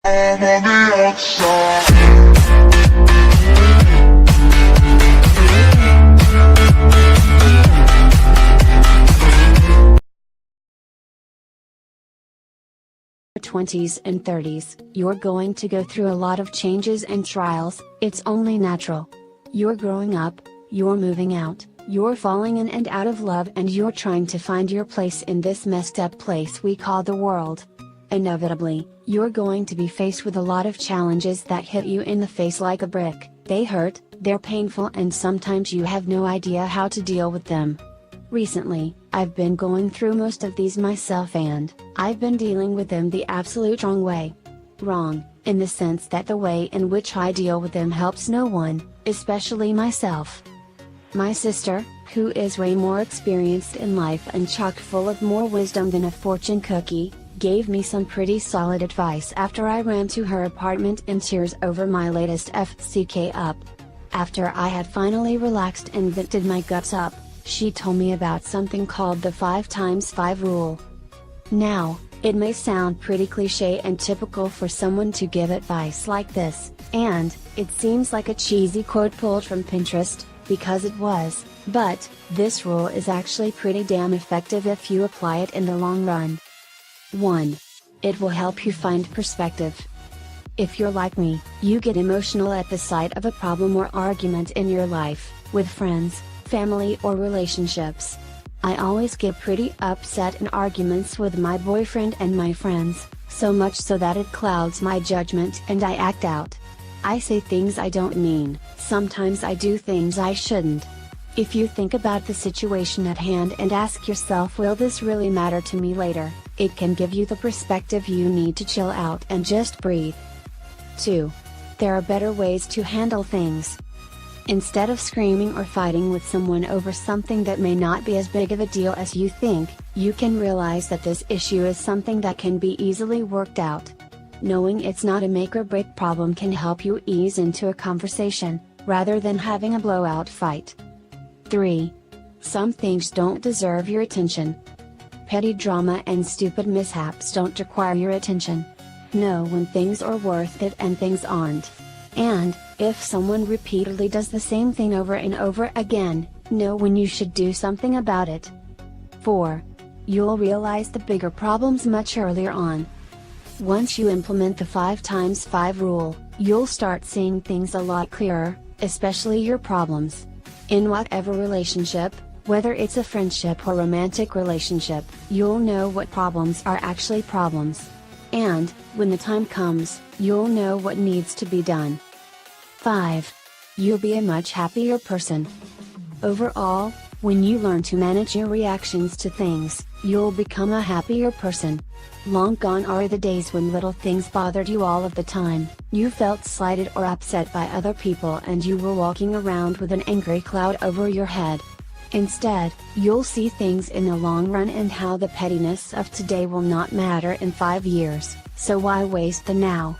I'm on the outside. Your 20s and 30s, you're going to go through a lot of changes and trials. It's only natural. You're growing up, you're moving out, you're falling in and out of love, and you're trying to find your place in this messed up place we call the world. Inevitably, you're going to be faced with a lot of challenges that hit you in the face like a brick. They hurt, they're painful, and sometimes you have no idea how to deal with them. Recently, I've been going through most of these myself, and I've been dealing with them the absolute wrong way. Wrong, in the sense that the way in which I deal with them helps no one, especially myself. My sister, who is way more experienced in life and chock full of more wisdom than a fortune cookie, gave me some pretty solid advice after I ran to her apartment in tears over my latest FCK up. After I had finally relaxed and vented my guts up, she told me about something called the 5x5 rule. Now, it may sound pretty cliche and typical for someone to give advice like this, and it seems like a cheesy quote pulled from Pinterest, because it was, but this rule is actually pretty damn effective if you apply it in the long run. 1. It will help you find perspective. If you're like me, you get emotional at the sight of a problem or argument in your life, with friends, family, or relationships. I always get pretty upset in arguments with my boyfriend and my friends, so much so that it clouds my judgment and I act out. I say things I don't mean, sometimes I do things I shouldn't. If you think about the situation at hand and ask yourself, will this really matter to me later, it can give you the perspective you need to chill out and just breathe. 2. There are better ways to handle things. Instead of screaming or fighting with someone over something that may not be as big of a deal as you think, you can realize that this issue is something that can be easily worked out. Knowing it's not a make or break problem can help you ease into a conversation, rather than having a blowout fight. 3. Some things don't deserve your attention. Petty drama and stupid mishaps don't require your attention. Know when things are worth it and things aren't. And, if someone repeatedly does the same thing over and over again, know when you should do something about it. 4. You'll realize the bigger problems much earlier on. Once you implement the 5x5 rule, you'll start seeing things a lot clearer, especially your problems. In whatever relationship, whether it's a friendship or romantic relationship, you'll know what problems are actually problems. And, when the time comes, you'll know what needs to be done. 5. You'll be a much happier person. Overall, when you learn to manage your reactions to things, you'll become a happier person. Long gone are the days when little things bothered you all of the time, you felt slighted or upset by other people, and you were walking around with an angry cloud over your head. Instead, you'll see things in the long run and how the pettiness of today will not matter in 5 years, so why waste the now?